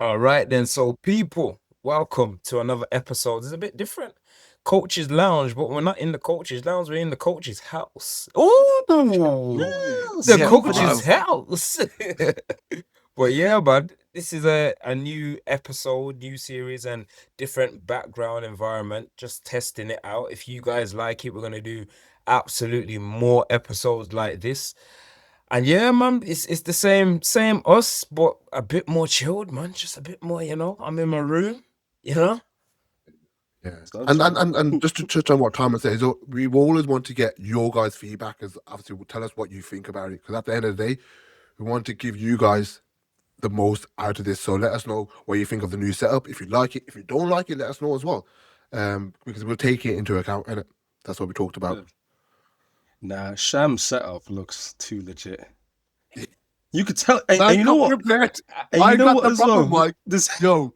All right then. So people, welcome to another episode. It's a bit different. Coach's Lounge, but we're not in the Coach's Lounge, we're in the Coach's house. Oh, Yes, the yeah, Coach's wow. house. But yeah, bud, this is a new episode, new series, and different background environment. Just testing it out. If you guys like it, we're gonna do absolutely more episodes like this. And yeah, man, it's the same us, but a bit more chilled, man. Just a bit more, I'm in my room, you know? Yeah. Sunshine. And just to touch on what Thomas says, so we always want to get your guys' feedback, as obviously tell us what you think about it. Because at the end of the day, we want to give you guys the most out of this. So let us know what you think of the new setup. If you like it, if you don't like it, let us know as well. Because we'll take it into account, and that's what we talked about. Yeah. Nah, Sham's setup looks too legit. You could tell, and you know what? And I you know got what the as problem, well? Mike. This, Yo,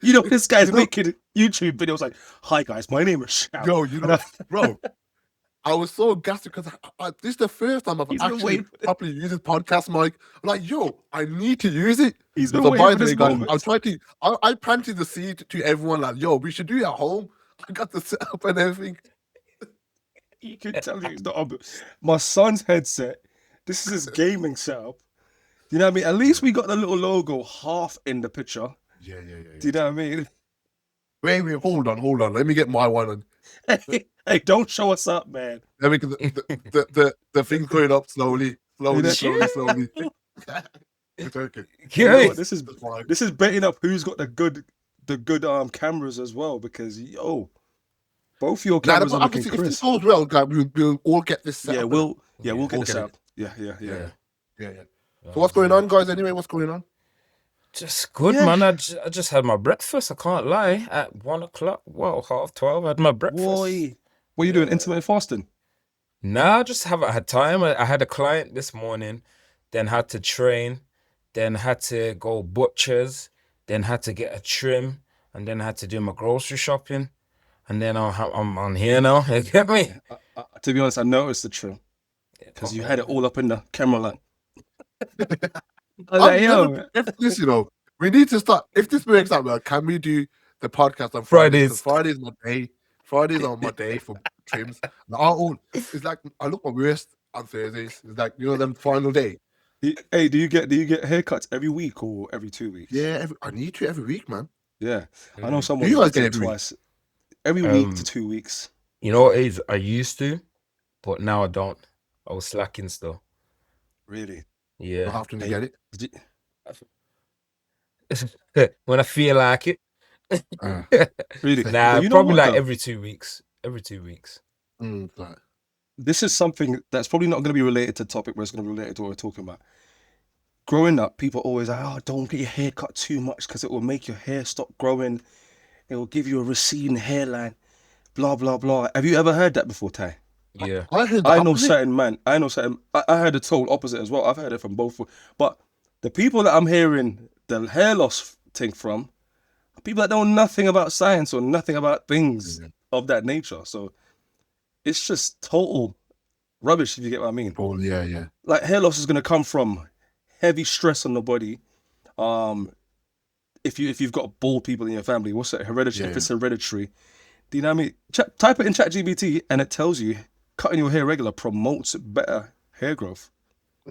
this guy's you know- making YouTube videos like, "Hi guys, my name is Sham." yo, bro. I was so gassed because this is the first time I've He's been actually waiting for this. properly used this podcast mic. I'm like, yo, I need to use it. He's been So waiting by for the this way, guys, moment. I'm trying to. I planted the seed to everyone like, yo, we should do it at home. I got the setup and everything. You can tell he's not on. My son's headset. This is his gaming setup. Do you know what I mean? At least we got the little logo half in the picture. Yeah. Do you know what I mean? Wait, hold on. Let me get my one on. Hey, don't show us up, man. Let me get the thing's going up slowly. It's okay. You know Yeah. what? This is That's fine. This is betting up who's got the good cameras as well, because both your Nah, cameras but are looking obviously, if this crisp. goes well, guys, we'll all get this set Yeah, up. we'll Yeah, get we'll this get it. out. Yeah. Yeah. So what's going on, guys? Anyway, what's going on? Just good, Yeah. man. I just had my breakfast. I can't lie. At 1 o'clock, well, 11:30, I had my breakfast. Boy, what are you doing? Intermittent fasting? Nah, I just haven't had time. I had a client this morning, then had to train, then had to go butchers, then had to get a trim, and then had to do my grocery shopping, and then I'm on here now. You get me? To be honest, I noticed the trim because you had it all up in the camera line. I was like, yo, If this, we need to start. If this works out well, can we do the podcast on Fridays. Fridays? 'Cause Fridays my day. Fridays are my day for trims. It's like I look my worst on Thursdays. It's like them final day. hey, do you get haircuts every week or every 2 weeks? Yeah, I need to every week, man. Yeah. I know someone You who guys gets get it every week? twice. Every week to Um, 2 weeks. You know what it is? I used to, but now I don't. I was slacking still. Really? How Yeah. often do you get it? Did you- When I feel like it. Really? Nah, Well, you know probably what, like though? every 2 weeks. Every 2 weeks. Right. This is something that's probably not going to be related to the topic, but it's going to be related to what we're talking about. Growing up, people always like, oh, don't get your hair cut too much because it will make your hair stop growing. It will give you a receding hairline. Blah, blah, blah. Have you ever heard that before, Ty? Yeah. I heard the I know opposite. certain man. I heard the total opposite as well. I've heard it from both. But the people that I'm hearing the hair loss thing from, are people that know nothing about science or nothing about things of that nature. So it's just total rubbish, if you get what I mean. Oh, yeah. Like, hair loss is going to come from heavy stress on the body. If you've got bald people in your family, what's it? Hereditary. Yeah, If it's hereditary, do you know what I mean? Type it in ChatGPT and it tells you cutting your hair regular promotes better hair growth.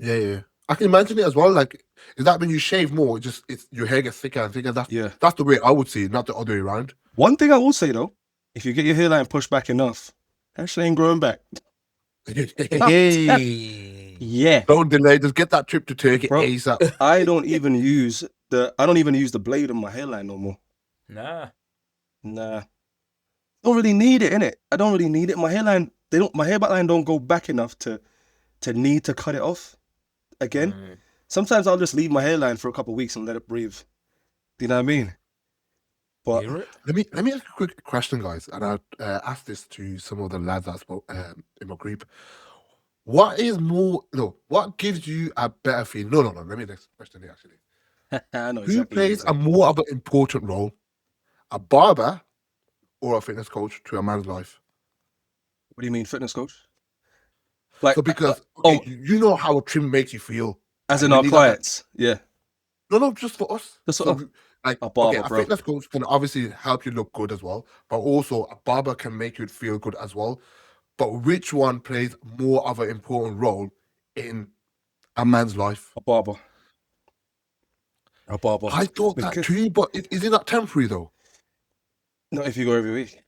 Yeah. I can imagine it as well. Like, is that when you shave more, it's your hair gets thicker and thicker? That's the way I would see it, not the other way around. One thing I will say though, if you get your hairline pushed back enough, actually ain't growing back. Hey. Yeah. Don't delay. Just get that trip to Turkey Bro. ASAP. I don't even use the blade on my hairline no more. Nah. Don't really need it, innit? I don't really need it. My hair back line don't go back enough to need to cut it off again. Sometimes I'll just leave my hairline for a couple of weeks and let it breathe. Do you know what I mean? But Hear it? Let me ask a quick question, guys, and I asked this to some of the lads I spoke in my group. What gives you a better feeling? No. Let me next question here, actually. I know Who exactly plays what a more of an important role, a barber or a fitness coach to a man's life? What do you mean, fitness coach? Like, So because you know how a trim makes you feel. as and in we our need clients, yeah. No, just for us. Just So for Like, A okay, barber, a bro. fitness coach can obviously help you look good as well, but also a barber can make you feel good as well. But which one plays more of an important role in a man's life? A barber. A barber. I thought that Because, too, but is it not temporary though? not if you go every week.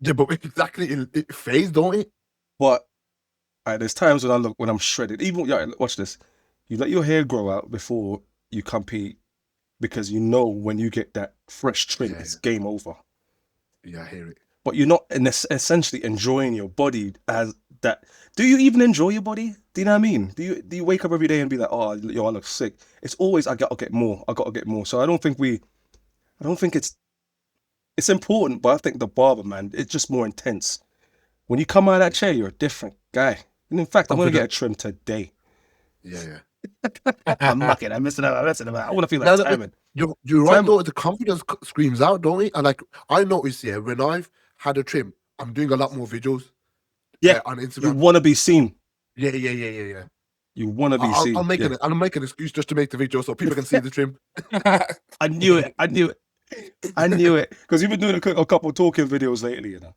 Yeah, but exactly, it fades, don't it? But there's times when I look when I'm shredded. Even yeah, watch this. You let your hair grow out before you compete because you know when you get that fresh trim, Yeah, it's game over. yeah, I hear it. But you're not essentially enjoying your body as that. Do you even enjoy your body? Do you know what I mean? Do you wake up every day and be like, oh, yo, I look sick? It's always I gotta get more. I gotta get more. So I don't think it's important, but I think the barber, man, it's just more intense. When you come out of that chair, you're a different guy. And in fact, I'm gonna get a Confident. trim today. Yeah, I'm mucking. I'm messing up. I'm messing about. I want to feel yeah. like No, no, Timon. you're right Timon. though. The confidence screams out, don't it? And like I noticed, yeah, when I've had a trim, I'm doing a lot more videos Yeah, on you Instagram. want to be seen. Yeah. You want to be I'll seen. make Yeah. I'll make an excuse just to make the video so people can see the trim. I knew it. I knew it. I knew it. Because you've been doing a couple of talking videos lately, you know.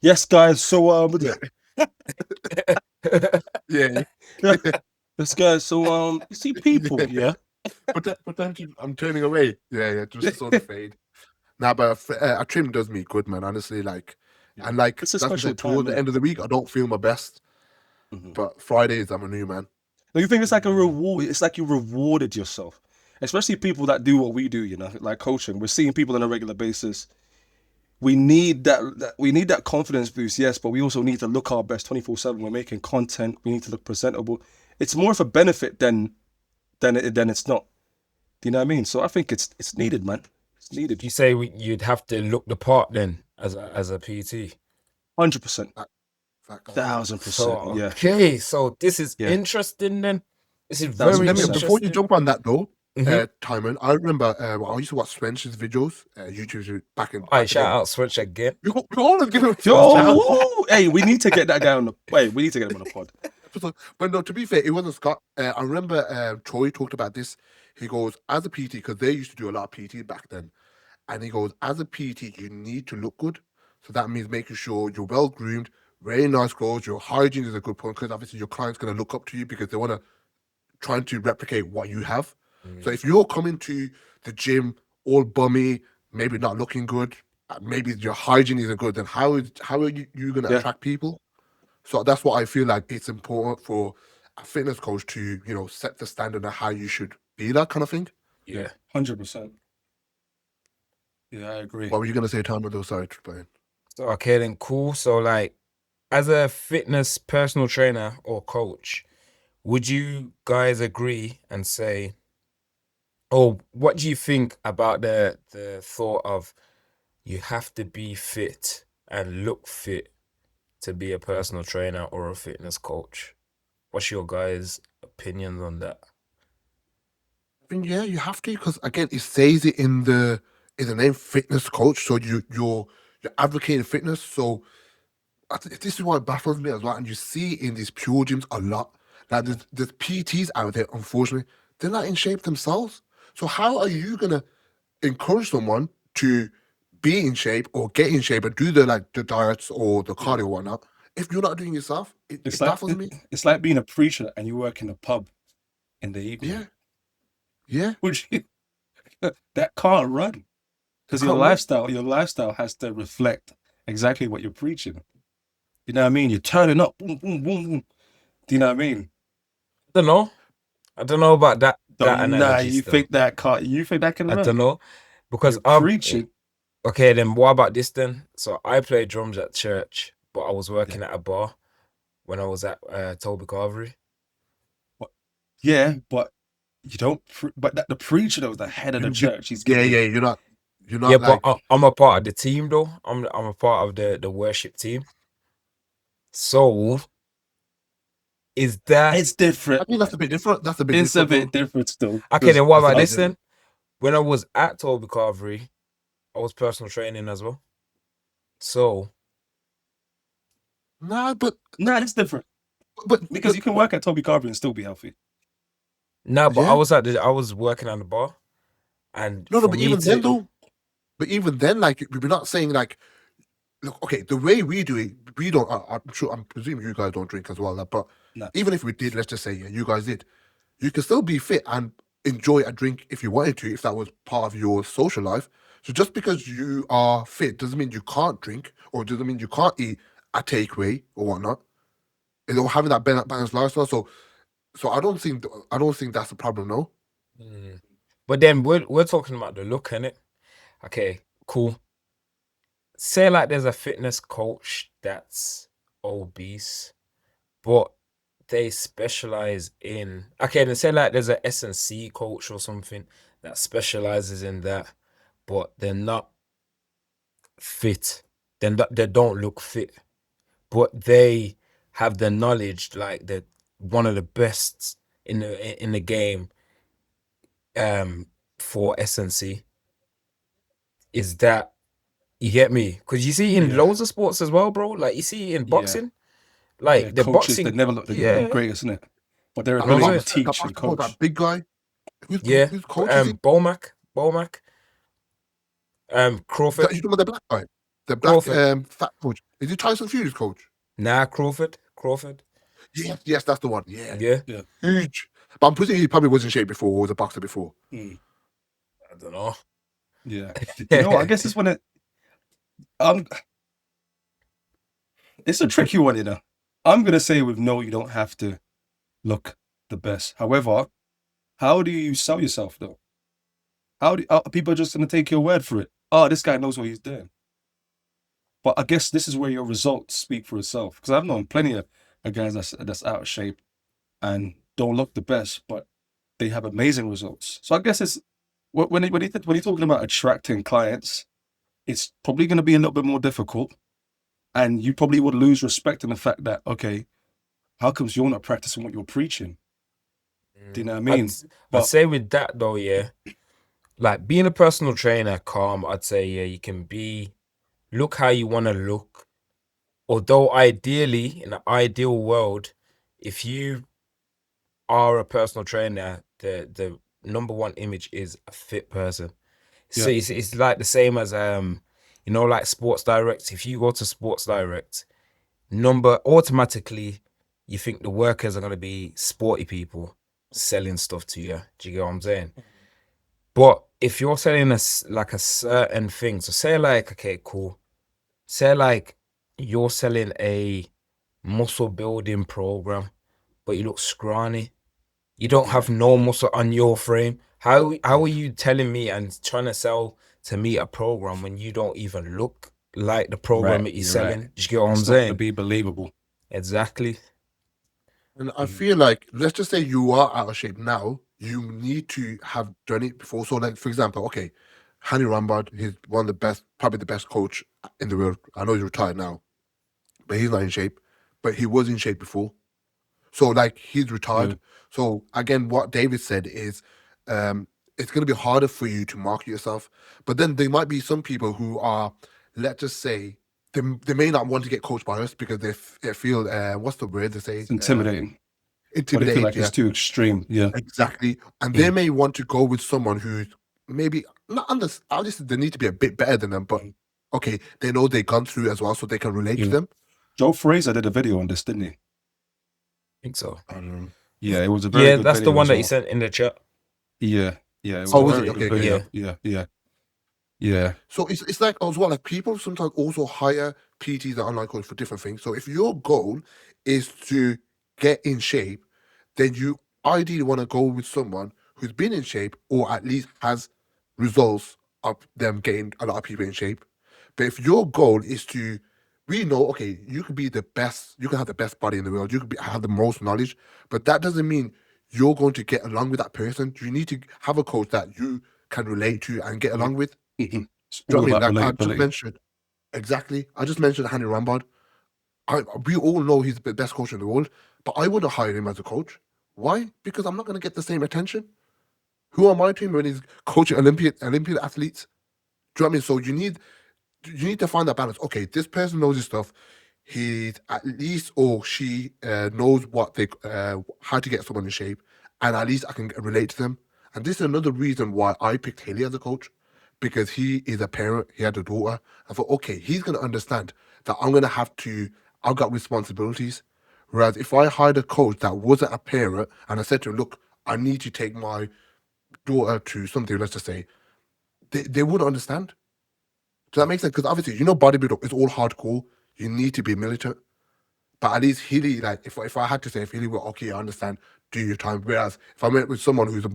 Yes, guys. So Yeah. this guy. So you see people, yeah. But then I'm turning away. Yeah, just to sort of fade. Nah, but a trim does me good, man. Honestly, like, and like It's a that's what I special said. time, Towards the innit? end of the week, I don't feel my best. Mhm. But Fridays, I'm a new man. Do you think it's like a reward? It's like you rewarded yourself, especially people that do what we do. You know, like coaching. We're seeing people on a regular basis. We need we need that confidence boost, yes, but we also need to look our best 24/7. We're making content. We need to look presentable. It's more of a benefit than it's not. Do you know what I mean? So I think it's needed, man. It's needed. You say you'd have to look the part then as a PT. 100%. Facts. 1,000%. So Yeah. okay, so this is Yeah. interesting then. This is Thousand very Let me percent. before you interesting. jump on that though, Mm-hmm. Timon. I remember I used to watch Spencer's videos, YouTube back in All back right, in the shout day. out Switch again. You're always giving shout out. Yo, hey, we need to get that guy on the. Wait, we need to get him on the pod. But no, to be fair, it wasn't Scott. I remember Troy talked about this. He goes, as a PT, because they used to do a lot of PT back then. And he goes, as a PT, you need to look good. So that means making sure you're well groomed, very nice clothes, your hygiene is a good point, because obviously your client's going to look up to you because they want to try to replicate what you have. So if you're coming to the gym all bummy, maybe not looking good, maybe your hygiene isn't good, then how are you going to Yeah, attract people? So that's what I feel like it's important for a fitness coach to, set the standard of how you should be, that kind of thing. yeah, Yeah. 100%. Yeah, I agree. What were you going to say, Tom? Though, sorry, Brian. So okay then cool. So like as a fitness personal trainer or coach, would you guys agree and say, oh, what do you think about the thought of you have to be fit and look fit to be a personal trainer or a fitness coach? What's your guys' opinions on that? I think yeah, you have to, because again, it says it in the name fitness coach. So you're advocating fitness. So this is why it baffles me as well. And you see in these pure gyms a lot. Like there's PTs out there, unfortunately, they're not in shape themselves. So how are you gonna encourage someone to be in shape or get in shape and do the diets or the cardio or whatnot if you're not doing yourself? It's It like baffles me. it's like being a preacher and you work in a pub in the evening. Yeah, yeah. Would you? That can't run because Can't run. your lifestyle has to reflect exactly what you're preaching. You know what I mean? You're turning up, boom, boom, boom, boom. Do you know what I mean? Don't know. I don't know about that Nah, analogy you still. think that can't? You think that can I run? don't know because You're preaching. okay then what about this then? So I play drums at church, but I was working at a bar when I was at Toby Carvery. Yeah, but you don't. But the preacher though, the head of the church, he's Yeah, giving. yeah. You're Yeah, not but like I'm a part of the team though. I'm a part of the worship team. So is that It's different. I think that's a bit different. That's a bit It's a different, bit though. different still. okay? Then what That's a about bit this different. then? When I was at Toby Carvery, I was personal training as well. So Nah, but Nah, it's different because you can work at Toby Carver and still be healthy. no, but yeah, I was working on the bar. And No, for but me even then to, though, like we're not saying like, look, okay, the way we do it, we don't. I'm sure. I'm presuming you guys don't drink as well. But No. even if we did, let's just say you guys did, you can still be fit and enjoy a drink if you wanted to, if that was part of your social life. So just because you are fit doesn't mean you can't drink, or doesn't mean you can't eat a takeaway or whatnot. Or having that balanced lifestyle. So I don't think that's a problem. No. Mm. But then we're talking about the look, innit? Okay, cool. Say like there's a fitness coach that's obese, but they specialize in, okay, then say like there's a S&C coach or something that specializes in that, but they're not fit. Then they don't look fit, but they have the knowledge, like they're one of the best in the game um for S&C. Is that, you get me? Because you see in Yeah. loads of sports as well, bro. Like you see in Yeah. boxing, Yeah. like the Coaches, they boxing, never look the yeah. greatest, innit? But their You know what ability I'm to saying? That teach and basketball, coach. that big guy. Who's Yeah. who's coach is he? Bomac, Is that Crawford, you talking about the black guy? The black Crawford. fat coach. Is he Tyson Fury's coach? Nah, Crawford. Yes, that's the one. Yeah. Yeah. Yeah. Huge. But I'm presuming he probably was in shape before or was a boxer before. Mm. I don't know. Yeah. You know what? I guess this one, um, it's a tricky one, you know. I'm gonna say with no, you don't have to look the best. However, how do you sell yourself though? How do are people just gonna take your word for it? Oh, this guy knows what he's doing. But I guess this is where your results speak for itself. Because I've known plenty of guys that's out of shape and don't look the best, but they have amazing results. So I guess it's when you're talking about attracting clients, it's probably going to be a little bit more difficult, and you probably would lose respect in the fact that, okay, how comes you're not practicing what you're preaching? Do you know what I I'd mean? I'd But say with that though, yeah, like being a personal trainer, calm. I'd say yeah, you can look how you want to look. Although ideally, in an ideal world, if you are a personal trainer, the number one image is a fit person. So yeah, it's like the same as like Sports Direct. If you go to Sports Direct, number automatically you think the workers are gonna be sporty people selling stuff to you. Do you get what I'm saying? But if you're selling like a certain thing, so say like, okay, cool. Say like you're selling a muscle building program, but you look scrawny. You don't yeah, have no muscle on your frame. How yeah. are you telling me and trying to sell to me a program when you don't even look like the program Right, that you're you're right. selling? Do you get what I'm It's not going to saying? be believable. Exactly. And I Mhm. feel like, let's just say you are out of shape now, you need to have done it before. So, like, for example, okay, Hani Rambard, he's one of the best, probably the best coach in the world. I know he's retired now, but he's not in shape. But he was in shape before. So, like, he's Yeah, retired. So, again, what David said is it's going to be harder for you to market yourself. But then there might be some people who are, let's just say, they may not want to get coached by us because they feel, what's the word they say? it's intimidating, or they feel Intimidated, like yeah. it's too extreme. Yeah, Exactly. And they Mm. may want to go with someone who's maybe not under, obviously they need to be a bit better than them, but okay, they know they've gone through as well, so they can relate to yeah. them. Joe Fraser did a video on this, didn't he? Think so. I don't know. Yeah, it was a very Yeah, good that's the video one as that you well. sent in the chat. Yeah, yeah, it was Oh, a was it? very good Okay, okay. video. Yeah. Yeah, yeah, yeah, So it's like as well, like people sometimes also hire PTs and online coaches for different things. So if your goal is to get in shape, then you ideally want to go with someone who's been in shape or at least has results of them getting a lot of people in shape. But if your goal is to, we know, okay, you could be the best, you can have the best body in the world, you could have the most knowledge, but that doesn't mean you're going to get along with that person. You need to have a coach that you can relate to and get yeah. along with. Mhm. It's Do you know all what I mean? about Like I just relatability. mentioned, exactly. I just mentioned Hanny Rambard. We all know he's the best coach in the world, but I wouldn't hire him as a coach. Why? Because I'm not going to get the same attention. Who am I to him when he's coaching Olympian athletes? Do you know what I mean? So you need to find that balance. Okay, this person knows his stuff. He at least or she knows what they how to get someone in shape, and at least I can relate to them. And this is another reason why I picked Haley as a coach, because he is a parent, he had a daughter. I thought, okay, he's going to understand that I've got responsibilities. Whereas if I hired a coach that wasn't a parent and I said to him, look, I need to take my daughter to something, let's just say, they wouldn't understand. Does that make sense? Because obviously, bodybuilding is all hardcore. You need to be militant. But at least Healy, like, if I had to say, if Healy were, okay, I understand, do your time. Whereas if I went with someone who's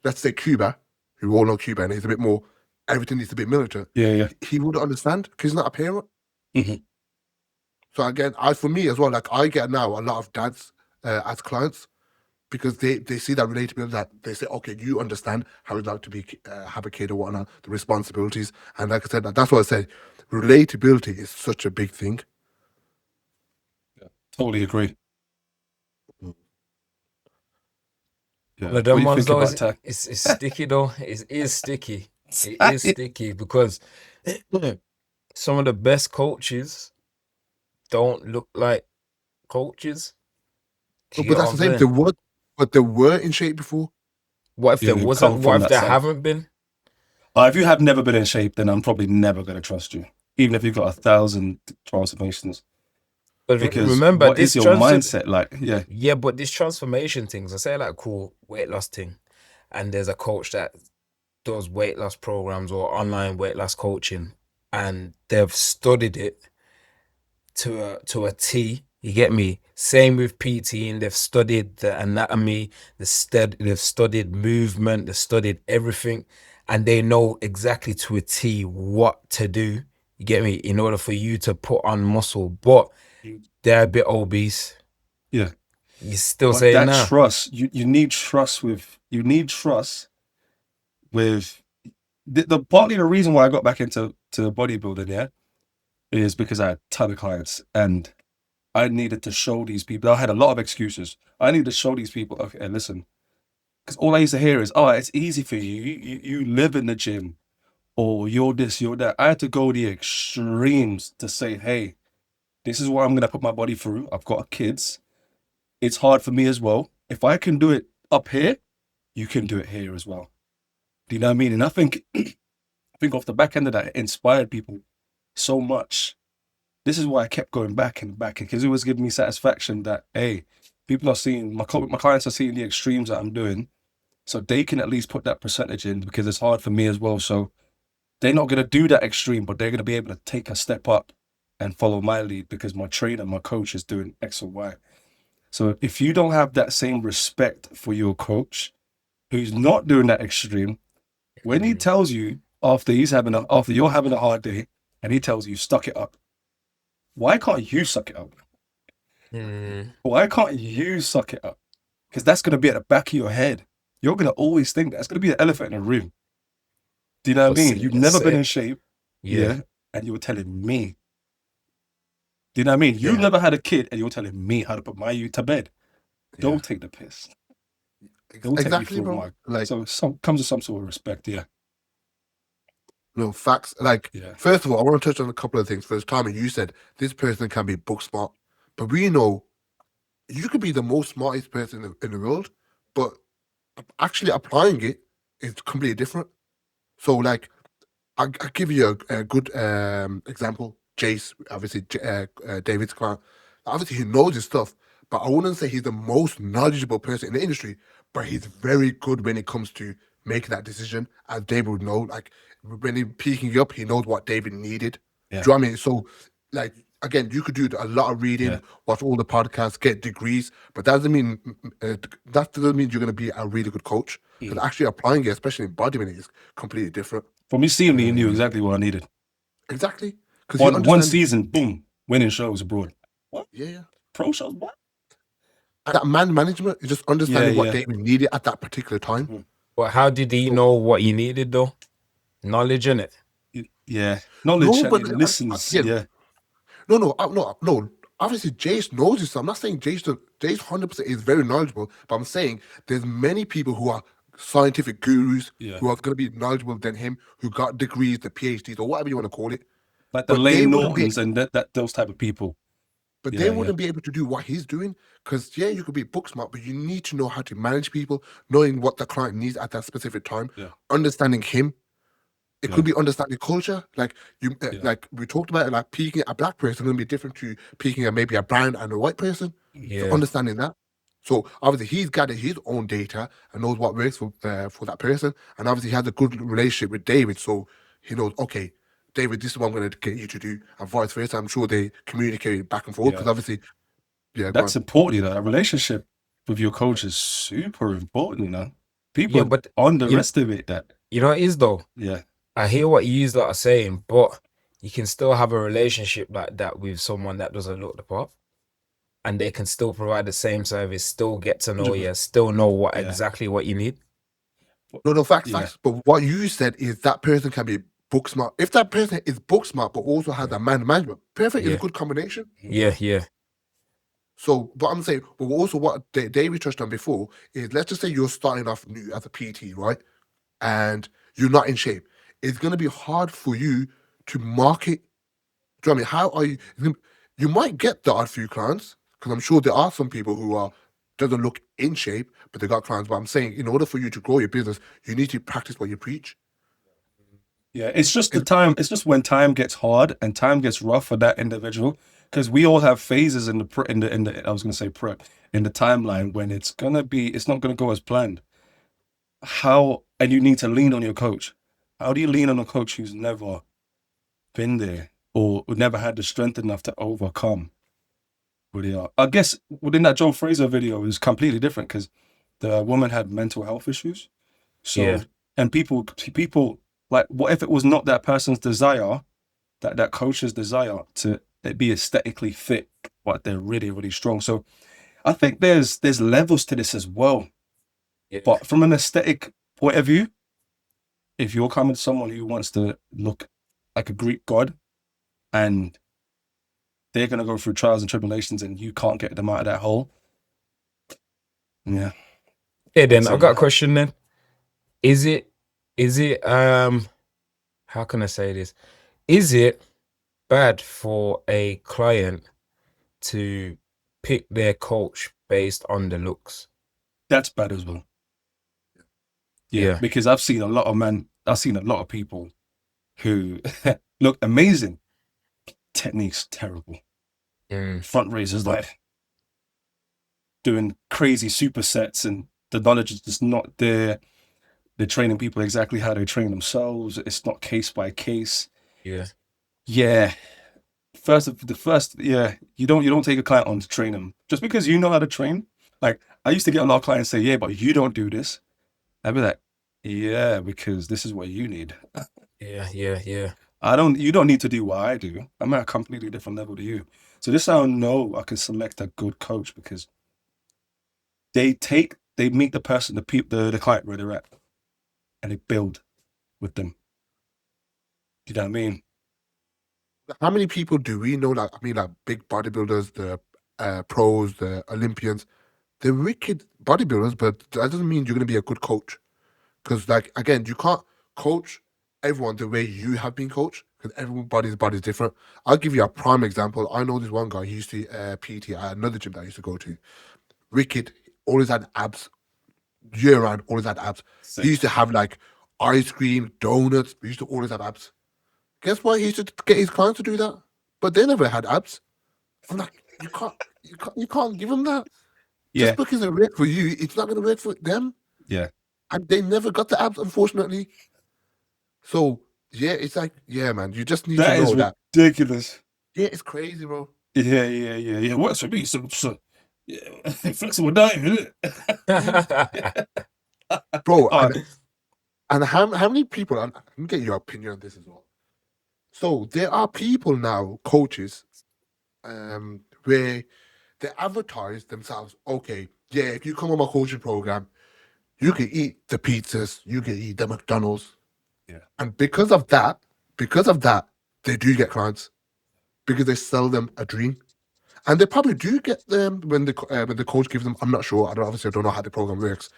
let's say Cuba, who we all know Cuba, and he's a bit more, everything needs to be militant, Yeah. he wouldn't understand because he's not a parent. Mhm. So again, for me as well, like, I get now a lot of dads as clients because they see that relatability, that they say, okay, you understand how it's like to be have a kid or whatnot, the responsibilities. And like I said, that's what I said, relatability is such a big thing. Totally agree. Yeah. One of What them do you ones think though about tech? it's sticky though. It is sticky. It is sticky because some of the best coaches don't look like coaches. Do you But get what that's I'm the same. saying? They were in shape before. What if Yeah, there we wasn't? come What from if that there side. haven't been? If you have never been in shape, then I'm probably never going to trust you, even if you've got 1,000 transformations. But Because remember, what is this your mindset like? Yeah. yeah, but this transformation things, I say like cool weight loss thing, and there's a coach that does weight loss programs or online weight loss coaching, and they've studied it to a T. You get me? Same with PT, and they've studied the anatomy, they've studied movement, they've studied everything, and they know exactly to a T what to do. You get me? In order for you to put on muscle, but they're a bit obese. Yeah. You still But saying that nah? trust, you need trust with, the partly the reason why I got back into bodybuilding, yeah, is because I had a ton of clients and I needed to show these people. I had a lot of excuses. I needed to show these people, okay, listen, because all I used to hear is, oh, it's easy for you. You live in the gym, or you're this, you're that. I had to go the extremes to say, hey, this is what I'm gonna put my body through. I've got kids. It's hard for me as well. If I can do it up here, you can do it here as well. Do you know what I mean? And I think off the back end of that, it inspired people so much. This is why I kept going back and back, because it was giving me satisfaction that, hey, people are seeing, my clients are seeing the extremes that I'm doing, so they can at least put that percentage in, because it's hard for me as well. So they're not going to do that extreme, but they're going to be able to take a step up and follow my lead because my trainer, my coach is doing X or Y. So if you don't have that same respect for your coach who's not doing that extreme, when he tells you after you're having a hard day and he tells you stuck it up, why can't you suck it up? Why can't you suck it up? Because that's going to be at the back of your head. You're going to always think that's going to be the elephant in the room. Do you know what I mean? You've never been in shape. Yeah. And you were telling me. Do you know what I mean? You never had a kid and you're telling me how to put my to bed. Don't take the piss. Don't take me Exactly, through bro. Like, so comes with some sort of respect, yeah. no, facts. Like, Yeah. first of all, I want to touch on a couple of things. First, Tommy, you said this person can be book smart, but we know you could be the most smartest person in the world, but actually applying it is completely different. So, like, I'll give you a good example. Jace, obviously, David's client. Obviously, he knows his stuff, but I wouldn't say he's the most knowledgeable person in the industry, but he's very good when it comes to making that decision, as David would know. Like, when he's peaking up, he knows what David needed. Yeah. Do you know what I mean? So, like, again, you could do a lot of reading, watch all the podcasts, get degrees, but that doesn't mean you're going to be a really good coach. Because actually applying it, especially in bodybuilding, is completely different. From me seeing me, you knew exactly what I needed. Exactly. Because you understand. One season, boom, winning shows abroad. What? Yeah. Pro shows, what? And that man management is just understanding what David needed at that particular time. But how did he know what he needed though? Knowledge in it. Yeah, knowledge. No, but he listens. again, no. Obviously, Jace knows his stuff. I'm not saying Jace 100% is very knowledgeable, but I'm saying there's many people who are scientific gurus who are going to be knowledgeable than him, who got degrees, the PhDs, or whatever you want to call it. Like the Lane Nortons and that those type of people. but Yeah, they yeah. wouldn't be able to do what he's doing. Because you could be book smart, but you need to know how to manage people, knowing what the client needs at that specific time, Yeah. understanding him. It Yeah. could be understanding culture. Like Yeah. like we talked about it, like peaking a black person going to be different to peaking maybe a brown and a white person. So Yeah. understanding that. So obviously he's gathered his own data and knows what works for that person. And obviously he has a good relationship with David, so he knows, okay, David, this is what I'm going to get you to do, and vice versa. I'm sure they communicate back and forth because Yeah. obviously, go That's on. important, you know. A relationship with your coach is super important, you know. People Yeah, but underestimate that. you know what it is though? Yeah. I hear what you lot are saying, but you can still have a relationship like that with someone that doesn't look the part, and they can still provide the same service, still get to know 100%. you, still know what Yeah. exactly what you need. No, facts, Yeah. facts. But what you said is that person can be book smart. If that person is book smart but also has a man management, perfect is Yeah. a good combination. Yeah, yeah, So, but I'm saying, but also what David touched on before is, let's just say you're starting off new as a PT, right? And you're not in shape. It's going to be hard for you to market. Do you know what I mean? How are you? You might get the odd few clients, because I'm sure there are some people who are doesn't look in shape, but they got clients. But I'm saying, in order for you to grow your business, you need to practice what you preach. Yeah, it's just the time. It's just when time gets hard and time gets rough for that individual, because we all have phases in the I was gonna say prep, in the timeline when it's not gonna go as planned. And you need to lean on your coach. How do you lean on a coach who's never been there or never had the strength enough to overcome where they are? I guess within that Joe Fraser video, it was completely different because the woman had mental health issues. So, yeah, and people like, what if it was not that person's desire, that coach's desire to be aesthetically fit, but they're really, really strong. So I think there's levels to this as well. yeah, But from an aesthetic point of view, if you're coming to someone who wants to look like a Greek god and they're going to go through trials and tribulations and you can't get them out of that hole, yeah. yeah. Then So, I've got a question. Then is it how can I say this? Is it bad for a client to pick their coach based on the looks? that's bad as well. Yeah. Because I've seen a lot of people who look amazing. Technique's terrible. Front raisers like doing crazy supersets and the knowledge is just not there. They're training people exactly how they train themselves. It's not case by case. Yeah. Yeah. You don't take a client on to train them. Just because you know how to train. Like, I used to get a lot of clients say, yeah, but you don't do this. I'd be like, yeah, because this is what you need. Yeah, yeah, yeah. You don't need to do what I do. I'm at a completely different level to you. So this how I know I can select a good coach, because they meet the person, the client where they're at, and they build with them. You know what I mean? How many people do we know? Like, I mean, like big bodybuilders, the pros, the Olympians. They're wicked bodybuilders, but that doesn't mean you're going to be a good coach. Because, like, again, you can't coach everyone the way you have been coached, because everybody's body is different. I'll give you a prime example. I know this one guy. He used to PT at another gym that I used to go to. Wicked, always had abs. Year round, always had abs. He used to have like ice cream, donuts. He used to always have abs. Guess what? He used to get his clients to do that, but they never had abs. I'm like, you can't give them that. Yeah. Just because it worked for you, it's not going to work for them. Yeah. And they never got the abs, unfortunately. So yeah, it's like, yeah, man, you just need to know that. Ridiculous. Yeah, it's crazy, bro. Yeah. Works for me. So yeah, flexible diet, isn't it? Bro, Oh, and how many people, and I can get your opinion on this as well. So there are people now, coaches, where they advertise themselves, okay, yeah, if you come on my coaching program, you can eat the pizzas, you can eat the McDonald's. Yeah. And because of that, they do get clients, because they sell them a dream. And they probably do get them when the coach gives them. I'm not sure. I don't know how the program works.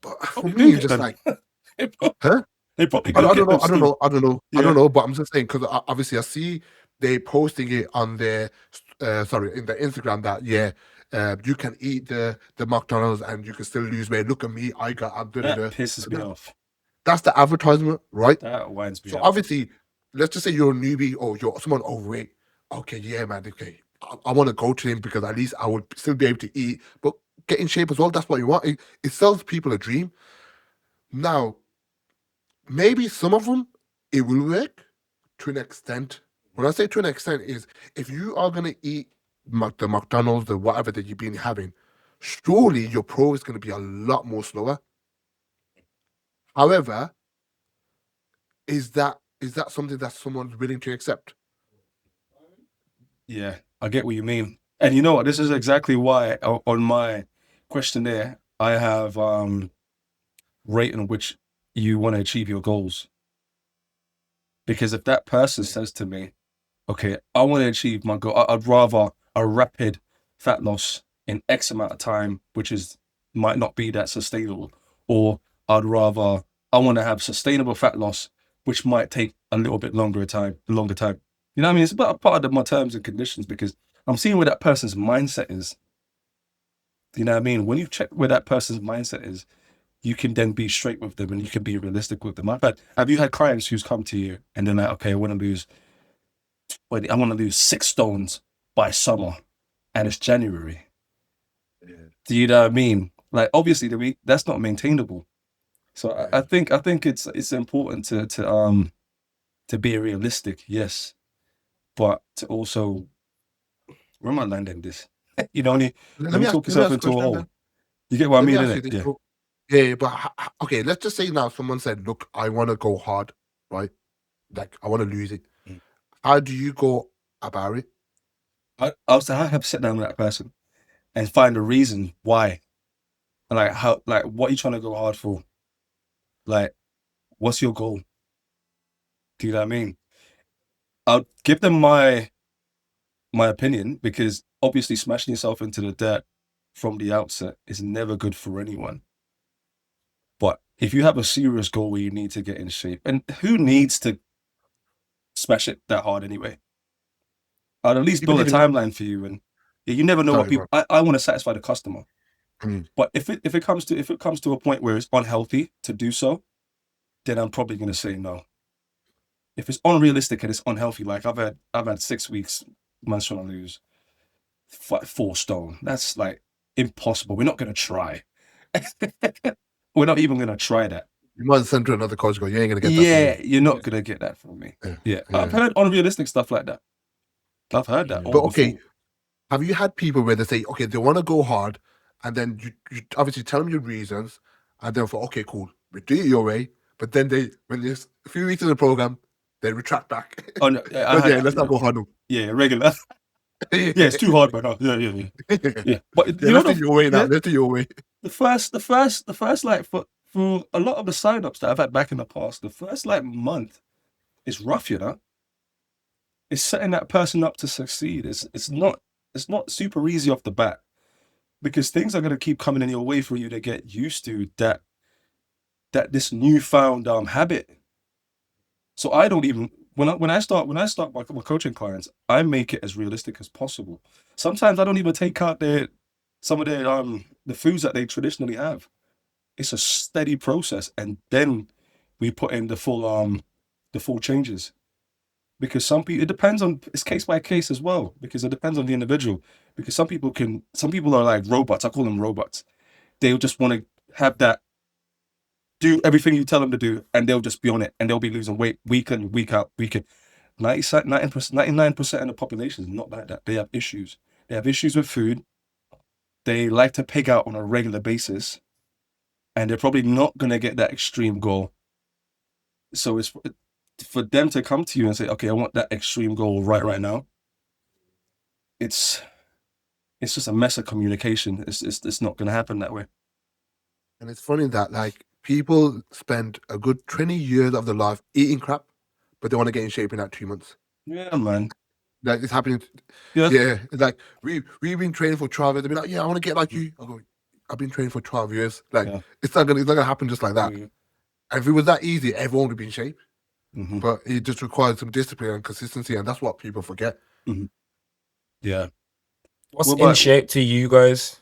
But for probably me, do it's get just them. like, huh? They probably do get them still. I don't know. Yeah. But I'm just saying, because obviously I see they posting it on their in the Instagram that you can eat the McDonald's and you can still lose weight. Look at me, I'm That pisses me off. That's the advertisement, right? That winds me So up. obviously, let's just say you're a newbie or you're someone overweight. Okay, yeah, man. Okay, I want to go to him because at least I would still be able to eat, but get in shape as well. That's what you want. It sells people a dream. Now, maybe some of them it will work to an extent. When I say to an extent, is if you are gonna eat the McDonald's, the whatever that you've been having, surely your pro is gonna be a lot more slower. However, is that something that someone's willing to accept? Yeah, I get what you mean. And you know what? This is exactly why on my questionnaire I have rate in which you want to achieve your goals. Because if that person says to me, okay, I want to achieve my goal, I'd rather a rapid fat loss in X amount of time, which might not be that sustainable, or I want to have sustainable fat loss, which might take a little bit longer time. You know what I mean? It's about a part of my terms and conditions because I'm seeing where that person's mindset is. You know what I mean? When you check where that person's mindset is, you can then be straight with them and you can be realistic with them. Have you had clients who's come to you and they're like, okay, I want to lose 6 stones by summer and it's January. Yeah. Do you know what I mean? Like, obviously that's not maintainable. So I think it's important to be realistic, yes, but to also, where am I landing this? You know, when you talk yourself into a hole, then. you get what I Let me mean, ask you innit? this. Yeah. Yeah, but okay, let's just say now someone said, "Look, I want to go hard, right? Like I want to lose it." Mm. How do you go about it? I have to sit down with that person and find a reason why, and what are you trying to go hard for? Like, what's your goal? Do you know what I mean? I'll give them my opinion because obviously smashing yourself into the dirt from the outset is never good for anyone. But if you have a serious goal where you need to get in shape, and who needs to smash it that hard anyway? I'd at least You build a believe in timeline for you, and you never know what sorry, people. bro. I want to satisfy the customer, Mm. but if it comes to a point where it's unhealthy to do so, then I'm probably going to say no. If it's unrealistic and it's unhealthy, like I've had 6 weeks, man's trying to lose 4 stone. That's like impossible. We're not going to try. We're not even going to try that. You might send to another coach. Go, you ain't gonna get that. Yeah, you're not going to get that from me. Yeah. Yeah, I've heard unrealistic stuff like that. I've heard that. But okay, before. have you had people where they say, okay, they want to go hard, and then you obviously tell them your reasons, and then for okay, cool, we do it your way, but then when there's a few weeks in the program, they retract back. Oh no, Let's not go hard. No. Yeah, regular. Yeah, it's too hard, but no. Yeah. But you know, let's do your way now. Let's do your way. the first like for a lot of the signups that I've had back in the past, the first like month is rough, you know. It's setting that person up to succeed. It's not super easy off the bat because things are going to keep coming in your way for you to get used to that this newfound habit. So I don't even when I start my coaching clients, I make it as realistic as possible. Sometimes I don't even take out some of their the foods that they traditionally have. It's a steady process, and then we put in the full changes. Because some people, it depends on, it's case by case as well, because it depends on the individual. Because some people are like robots. I call them robots. They'll just want to have that, do everything you tell them to do, and they'll just be on it, and they'll be losing weight week in, week out, week in. 99% of the population is not like that. They have issues. They have issues with food. They like to pig out on a regular basis, and they're probably not going to get that extreme goal. So it's for them to come to you and say, okay, I want that extreme goal right now. It's just a mess of communication. It's not going to happen that way. And it's funny that like people spend a good 20 years of their life eating crap, but they want to get in shape in that 2 months. Yeah, man. Like it's happening. Yeah. It's like we've been training for 12 years. They'll be like, yeah, I want to get like you. I go, I've been training for 12 years. Like it's not gonna happen just like that. Mm-hmm. And if it was that easy, everyone would be in shape. Mm-hmm. But it just requires some discipline and consistency, and that's what people forget. Mm-hmm. Yeah. What's What in about shape to you guys?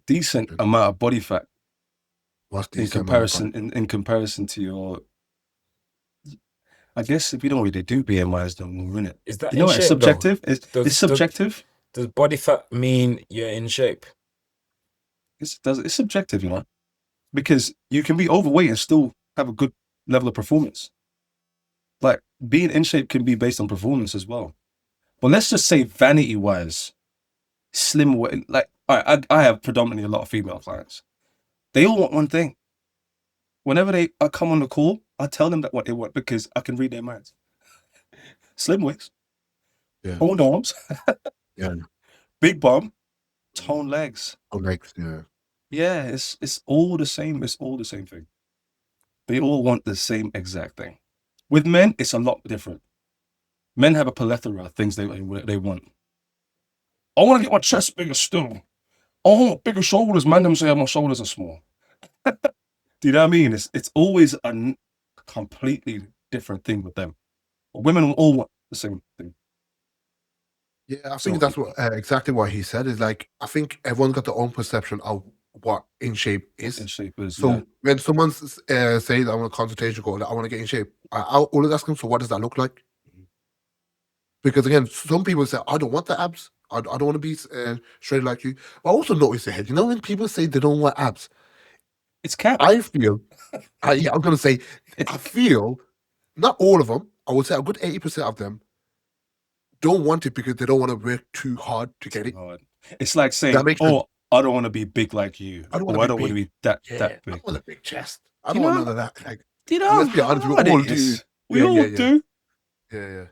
decent amount of body fat What's in decent amount of comparison in comparison to your? I guess if you don't really do BMIs, then we'll win it. Is that You in know what? It's shape though? subjective. It's Does does subjective. does body fat mean you're in shape? It's subjective, you know, because you can be overweight and still have a good level of performance. Like being in shape can be based on performance as well. But let's just say vanity wise, slim weight. Like I have predominantly a lot of female clients. They all want one thing. Whenever I come on the call, I tell them that what they want because I can read their minds. Slim waist, Yeah. toned arms, Yeah. big bum, toned legs. Oh, legs. Yeah. Yeah, it's all the same. It's all the same thing. They all want the same exact thing. With men, it's a lot different. Men have a plethora of things they want. I want to get my chest bigger still. I want bigger shoulders. Man, them say my shoulders are small. Do you know what I mean? It's always a completely different thing with them. Women all want the same thing. Yeah, I So think that's what exactly what he said. Is like I think everyone's got their own perception of what in shape is. in shape is So when someone says I want a consultation call, I want to get in shape, I always ask them, so what does that look like? Because again, some people say, I don't want the abs. I don't want to be shredded like you. But I also notice ahead, you know, when people say they don't want abs, it's cap. I feel, yeah, I'm going to say, I feel, not all of them, I would say a good 80% of them don't want it because they don't want to work too hard to get it. Hard. It's like saying, That makes sense. "Oh, I don't want to be big like you. I don't Or want I to don't be want to big. be that Yeah, that I big." don't want a big chest. I You don't want know- none of that. Like, Do you know let's be honest, we how hard all it do. is? We Yeah, all yeah, yeah. do. Yeah.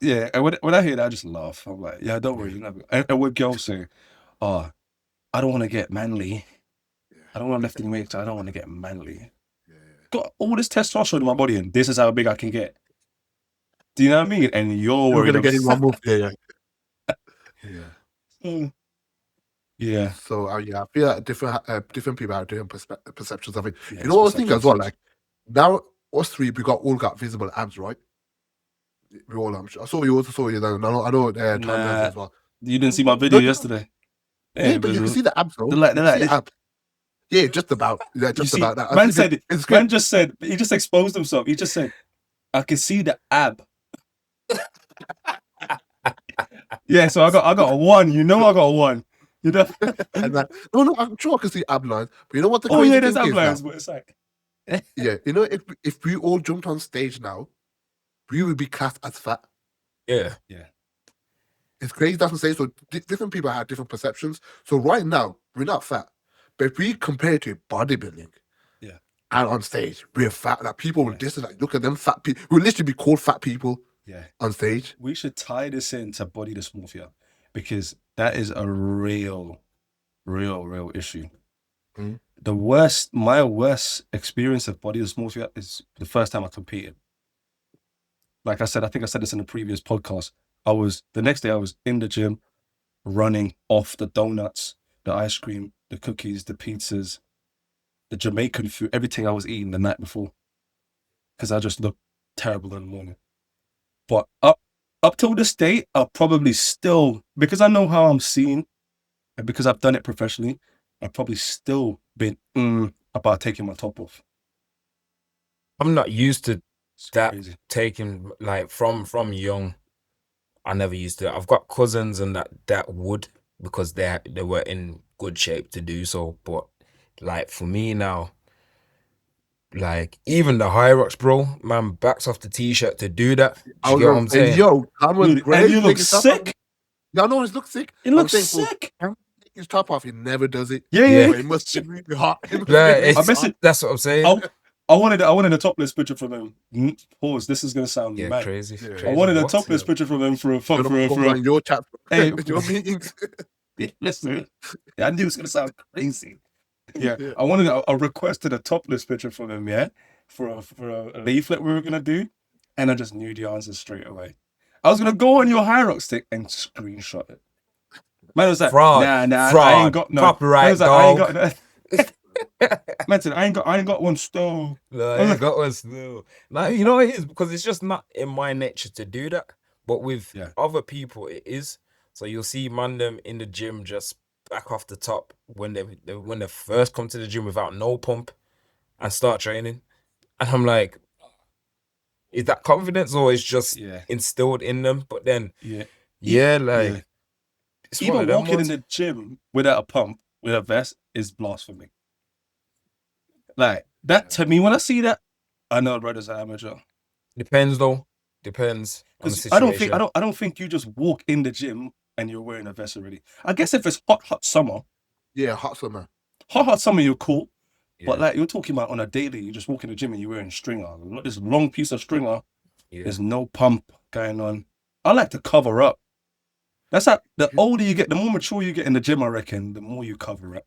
Yeah, and when I hear that, I just laugh. I'm like, yeah, don't worry. And when girls say, "Oh, I don't want to get manly. I don't want to lifting weights. I don't want to get manly. Got all this testosterone in my body, and this is how big I can get." Do you know what I mean? And you're We're worried going to get in one about. move. Yeah. Yeah. So yeah, I feel like different people have different perceptions of it. Yeah, You know what I was it's thinking as well? perceptions. Like now, us three, all got visible abs, right? We all. I saw you. Also saw you. Then I know. Tom has Nah, as well. you didn't see my video No, yesterday. yeah, but you can see the abs, though. They're like You can see this. abs. Yeah, just about. Yeah, You just see, about that. I man think said, it's good. man just said, he just exposed himself. He just said, I can see the ab. Yeah, so I got a 1. You know I got a 1. You know? And no, I'm sure I can see ab lines. But you know what the Oh crazy yeah, thing there's ab is lines, now? but it's like, Yeah, you know, if we all jumped on stage now, we would be classed as fat. Yeah. It's crazy that's what I'm saying. So different people have different perceptions. So right now, we're not fat. But if we compare it to bodybuilding, Yeah. and on stage, we're fat. Like people will Yeah. just like look at them fat people. We'll literally be called fat people yeah. on stage. We should tie this into body dysmorphia because that is a real issue. Mhm. My worst experience of body dysmorphia is the first time I competed. Like I said, I think I said this in the previous podcast. The next day I was in the gym, running off the donuts, the ice cream, the cookies, the pizzas, the Jamaican food, everything I was eating the night before. Because I just looked terrible in the morning. But up till this day, I'll probably still, because I know how I'm seen, and because I've done it professionally, I've probably still been about taking my top off. I'm not used to It's that crazy. taking like from young. I never used to. I've got cousins and that would because they were in good shape to do so. But like for me now, like even the high rocks, bro, man backs off the t-shirt to do that. Do I you was get what gonna I'm say, saying? yo, Tom was Dude, great. and you look Taking his top off. sick. Y'all know he looks sick. You I'm look thankful. sick. Take his top off. He never does it. Yeah. But it must be really hot. It must Yeah, be really I it's, miss hot. it. that's what I'm saying. I wanted a topless picture from him. Pause. This is gonna sound Yeah, mad. crazy. Yeah. crazy. I wanted a What? topless picture from him for You know, go on your chat, Hey. your meetings. Listen, I knew it was gonna sound crazy. Yeah, Yeah. I requested a topless picture from him. Yeah, for a leaflet we were gonna do, and I just knew the answer straight away. I was gonna go on your high rock stick and screenshot it. Man was like, Fraud. nah, I ain't Fraud. got no. Man Copyright was like, I ain't dog. got no. Imagine, I ain't got one still. No, I ain't got one still. Like, you know what it is? Because it's just not in my nature to do that. But with Yeah. other people, it is. So you'll see man them in the gym just back off the top when they first come to the gym without no pump and start training. And I'm like, is that confidence or is just Yeah. instilled in them? But then, Yeah. yeah, like Yeah. it's one Even of them walking in ones. the gym without a pump, with a vest, is blasphemy. Like, that to me, when I see that, I know brother's an amateur. Depends though. Depends on the Because I don't think situation. I don't think you just walk in the gym and you're wearing a vest already. I guess if it's hot summer, Yeah, hot summer. hot summer, you're cool. But Yeah, like you're talking about on a daily, you just walk in the gym and you're wearing stringer. This long piece of stringer. yeah. There's no pump going on. I like to cover up. That's how the older you get, the more mature you get in the gym, I reckon, the more you cover up.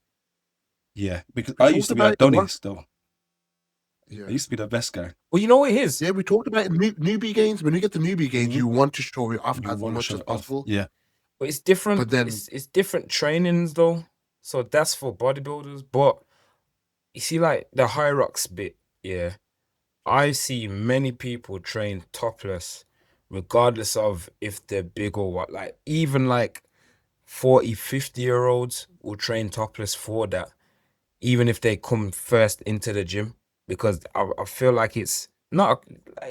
Yeah. Because We I talked used to be about like it a lot. Donnie's though. Yeah. I used to be the best guy. Well, you know what it is? Yeah, we talked about it, newbie games. When you get to newbie games, Mhm. you want to show it off You as want to much show as it off. possible. Yeah. But it's different. But then- it's different trainings though. So that's for bodybuilders. But you see, like the high rocks bit, yeah. I see many people train topless, regardless of if they're big or what. Like even like 40, 50-year-olds will train topless for that, even if they come first into the gym. Because I feel like it's not,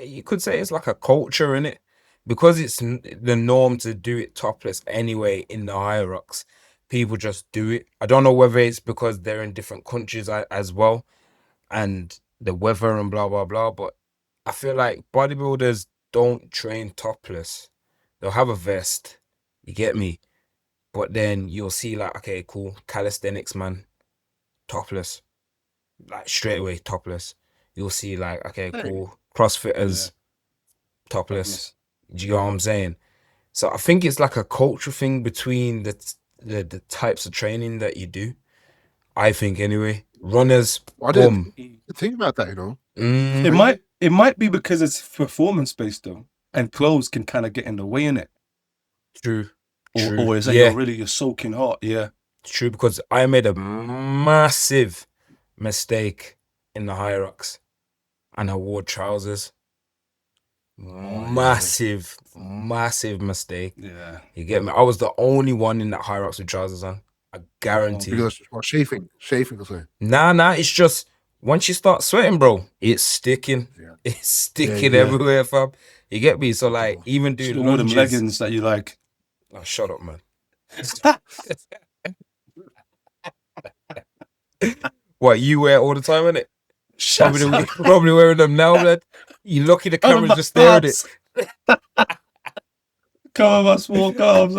you could say it's like a culture in it. Because it's the norm to do it topless anyway in the high rocks. People just do it. I don't know whether it's because they're in different countries as well and the weather and blah blah blah, but I feel like bodybuilders don't train topless. They'll have a vest, you get me? But then you'll see like, okay, cool, calisthenics man, topless. Like straight away topless. You'll see like, okay, Hey. cool, CrossFitters, topless. Do you know what I'm saying? So I think it's like a cultural thing between the types of training that you do. I think anyway. Runners, I boom. didn't think about that, you know. Mm, It might be because it's performance based though, and clothes can kind of get in the way in it. true. Or is that Yeah, you're soaking hot? Yeah. it's true because I made a massive mistake in the high rocks and I wore trousers. Massive mistake. Yeah. You get me? I was the only one in that high rocks with trousers on. I guarantee. Because chafing or something. Nah, it's just once you start sweating, bro, it's sticking. Yeah. It's sticking yeah. everywhere, fam. You get me? So like even Should doing have worn them lunges. leggings that you like. Oh, shut up, man. What you wear all the time, innit? Probably wearing them now, blood. You lucky the camera's just there at it. Come on, my small calves.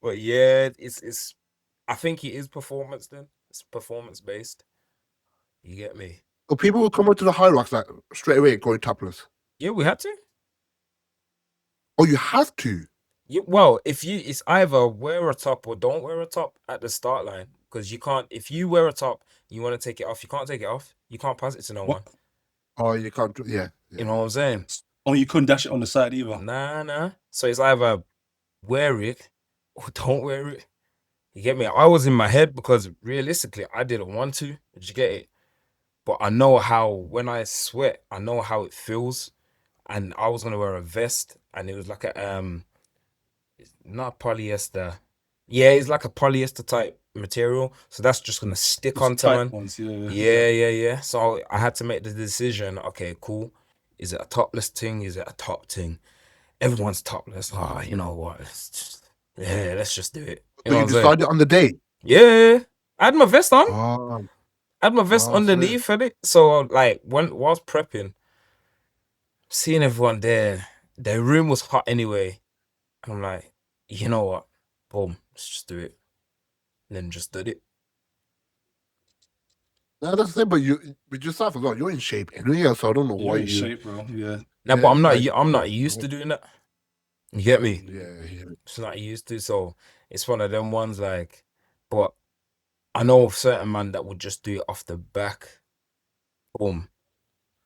But yeah, it's I think it is performance then. It's performance based. You get me? So people will come up to the high rocks like straight away going topless. Yeah, we had to. Oh, you have to. Yeah, well, it's either wear a top or don't wear a top at the start line. Because you can't, if you wear a top, you want to take it off, you can't take it off. You can't pass it to no one. Oh, you can't. Yeah. You know what I'm saying? Oh, you couldn't dash it on the side either. Nah. So it's either wear it or don't wear it. You get me? I was in my head because realistically, I didn't want to. Did you get it? But I know how, when I sweat, I know how it feels. And I was gonna wear a vest, and it was like a not polyester. Yeah, it's like a polyester type material. So that's just gonna stick onto Tight man. ones, Yeah. So I had to make the decision. Okay, cool. Is it a topless thing? Is it a top thing? Everyone's topless. Oh, you know what? Let's just do it. You know So you what I'm saying? decided on the day. Yeah. I had my vest on. Oh, I had my vest underneath it. So like whilst prepping, seeing everyone there, the room was hot anyway. And I'm like, you know what? Boom, let's just do it. And then just did it. no, that's the thing. But with yourself as well, you're in shape anyway. So I don't know why You're in you. shape, bro. Yeah. Now, Yeah, but I'm not. like- I'm not used to doing that. You get me? Yeah. It's not used to. So it's one of them ones like. But I know of certain man that would just do it off the back. Boom.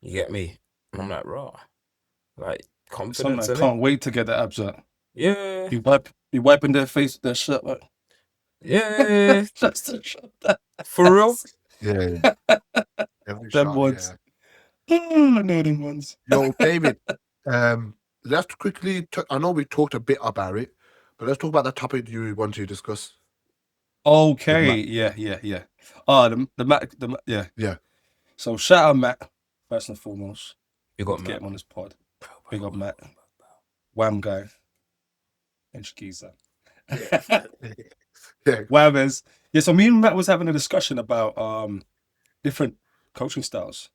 You get me? And I'm like, raw. Like Some confidence man in it. can't wait to get the abs out. Yeah. You wiping their face with their shirt. Like, Yeah. that's the shirt. For real? Yeah. Every Them shot, ones. yeah. Oh, I know them ones. Yo, David, let's quickly, I know we talked a bit about it, but let's talk about the topic you want to discuss with Okay, Matt. yeah. The Matt, yeah. Yeah. So shout out Matt, first and foremost. You Need got to Matt. get him on this pod. Big up Matt. Wham guy. And Shakiza. Yeah. Whammers. Yeah, so me and Matt was having a discussion about different coaching styles.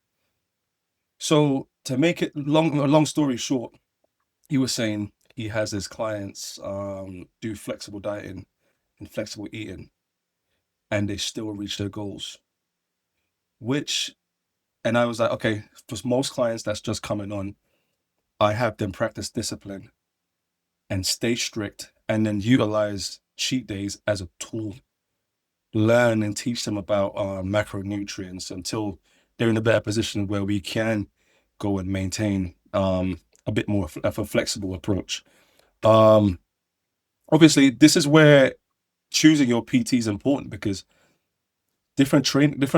So to make it a long story short, he was saying he has his clients do flexible dieting and flexible eating, and they still reach their goals. And I was like, okay, for most clients that's just coming on, I have them practice discipline and stay strict, and then utilize cheat days as a tool. Learn and teach them about macronutrients until they're in a better position where we can go and maintain a bit more of a flexible approach. Obviously, this is where choosing your PT is important, because different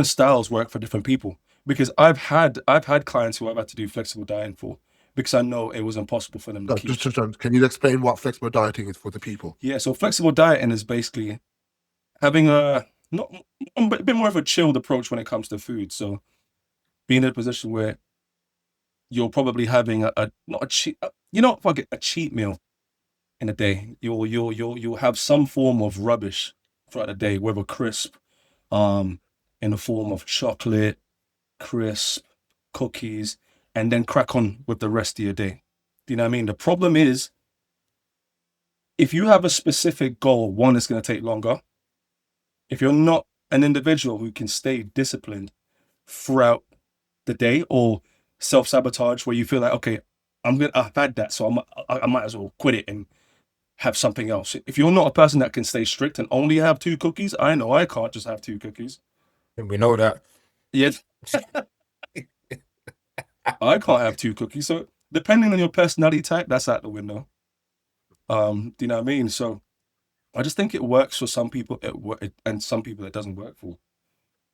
styles work for different people. Because I've had clients who I've had to do flexible dieting for, because I know it was impossible for them to No, keep. can you explain what flexible dieting is for the people? Yeah, so flexible dieting is basically having a not a bit more of a chilled approach when it comes to food. So being in a position where you're probably having a not a cheat, fuck it, a cheat meal in a day. You'll have some form of rubbish throughout the day, whether crisp, um, in the form of chocolate, crisp, cookies, and then crack on with the rest of your day. Do you know what I mean? The problem is, if you have a specific goal, one, is going to take longer. If you're not an individual who can stay disciplined throughout the day, or self-sabotage where you feel like, okay, I've had that, so I might as well quit it and have something else. If you're not a person that can stay strict and only have 2 cookies, I know I can't just have 2 cookies. We know that. Yeah, I can't have 2 cookies. So depending on your personality type, that's out the window. Do you know what I mean? So I just think it works for some people, and some people it doesn't work for.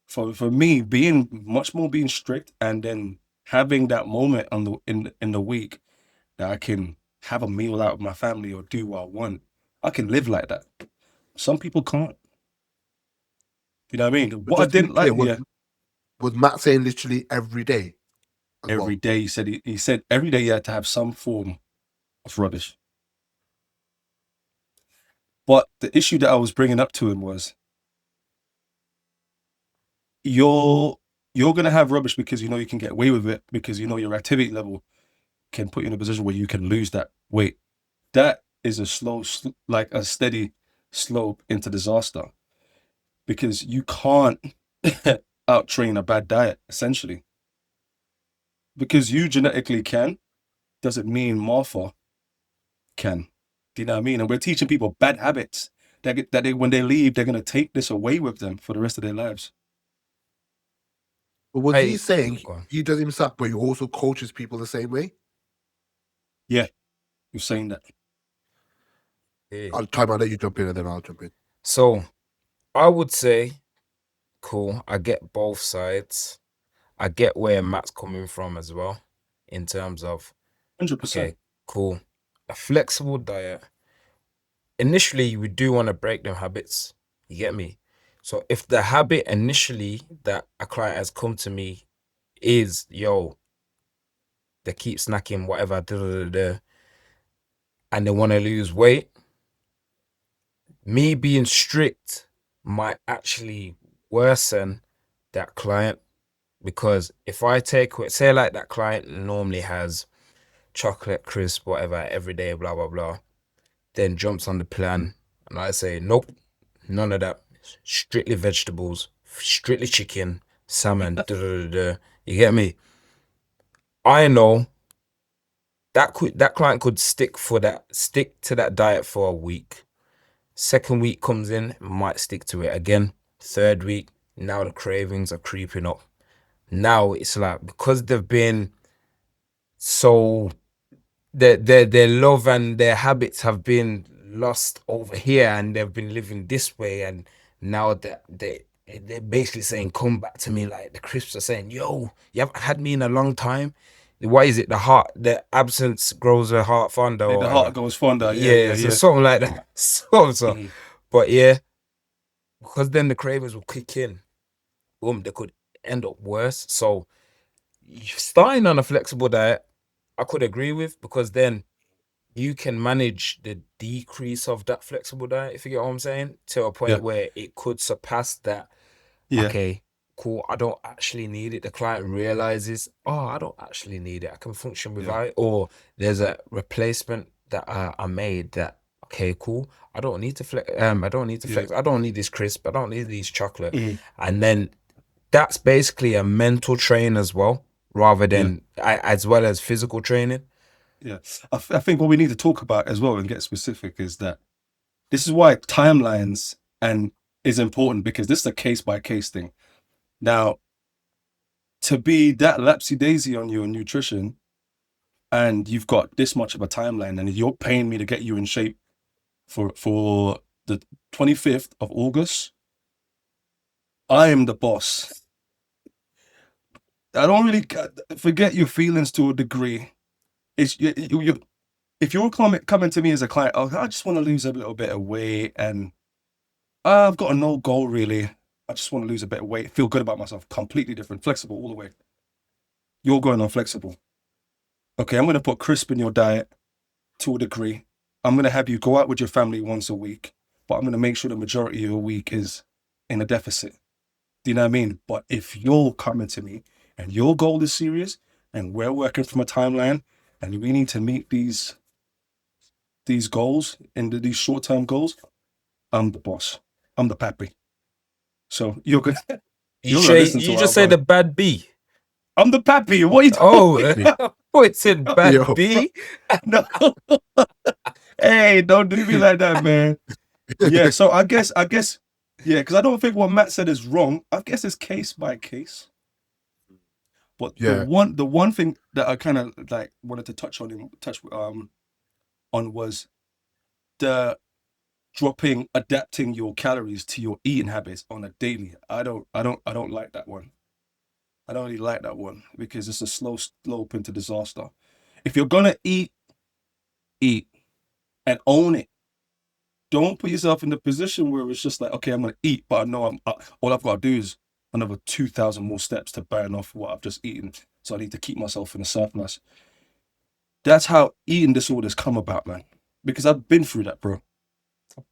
For me, being strict, and then having that moment in the week that I can have a meal out with my family or do what I want, I can live like that. Some people can't. You know what I mean? But What I just to be didn't clear, like, yeah, was Matt saying literally every day as every well? day he said every day you had to have some form of rubbish. But the issue that I was bringing up to him was, you're gonna have rubbish because you know you can get away with it, because you know your activity level can put you in a position where you can lose that weight. That is a like a steady slope into disaster, because you can't out train a bad diet, essentially. Because you genetically can, doesn't mean Martha can. Do you know what I mean? And we're teaching people bad habits that when they leave, they're going to take this away with them for the rest of their lives. But was he Hey, saying go on. he does himself, but he also coaches people the same way? Yeah, you're saying that. Hey. I'll let you jump in and then I'll jump in. So I would say, cool. I get both sides. I get where Matt's coming from as well, in terms of, 100%. okay, cool. A flexible diet. Initially, we do want to break them habits. You get me? So if the habit initially that a client has come to me is, yo, they keep snacking, whatever, da, da, da, da, and they want to lose weight, me being strict might actually worsen that client. Because if I take, say, like that client normally has chocolate, crisp, whatever, every day, blah, blah, blah, then jumps on the plan, and I say, nope, none of that. Strictly vegetables, strictly chicken, salmon, da, da, da, da. You get me? I know that client could stick to that diet for a week. Second week comes in, might stick to it again. Third week, now the cravings are creeping up. Now it's like, because they've been so, their love and their habits have been lost over here, and they've been living this way, and now that they're basically saying, "Come back to me." Like the crisps are saying, "Yo, you haven't had me in a long time." Why is it the heart? The absence grows a heart fonder Like or the heart whatever. goes fonder. Yeah, yeah, Yeah, so yeah. something like that. So, Mhm. but yeah, because then the cravings will kick in. Boom, they could end up worse. So starting on a flexible diet, I could agree with, because then you can manage the decrease of that flexible diet, if you get what I'm saying, to a Yeah, point where it could surpass that. yeah, Okay, cool. I don't actually need it. The client realizes, oh, I don't actually need it. I can function yeah, without it. Or there's a replacement that I made that, okay, cool. I don't need to flex. I don't need to yeah. flex. I don't need this crisp. I don't need these chocolate. Mhm. And then that's basically a mental train as well, rather Yeah, than as well as physical training. yeah. I think what we need to talk about as well and get specific is that this is why timelines and is important, because this is a case by case thing. Now, to be that lapsy daisy on your nutrition and you've got this much of a timeline and you're paying me to get you in shape for the 25th of August, I am the boss. I don't really forget your feelings to a degree. It's if you're coming to me as a client, oh, I just want to lose a little bit of weight and I've got no goal really. I just want to lose a bit of weight, feel good about myself. Completely different, flexible all the way. You're going on flexible. Okay, I'm going to put crisp in your diet to a degree. I'm going to have you go out with your family once a week, but I'm going to make sure the majority of your week is in a deficit. Do you know what I mean? But if you're coming to me and your goal is serious and we're working from a timeline and we need to meet these goals and these short-term goals, I'm the boss. I'm the pappy. So you're gonna You you're gonna say listen to you what just I'm say going. the bad B. I'm the pappy. What are you talking Oh, Yeah. about? oh, it said bad Yo, Bro, B. no. Hey, don't do me like that, man. Yeah, so I guess, yeah, because I don't think what Matt said is wrong. I guess it's case by case. But the yeah, one thing that I kind of like wanted to touch on was the adapting your calories to your eating habits on a daily. I don't like that one. I don't really like that one because it's a slow slope into disaster. If you're gonna eat and own it. Don't put yourself in the position where it's just like, okay, I'm gonna eat, but I know all I've got to do is another 2,000 more steps to burn off what I've just eaten. So I need to keep myself in a surplus. That's how eating disorders come about, man. Because I've been through that, bro.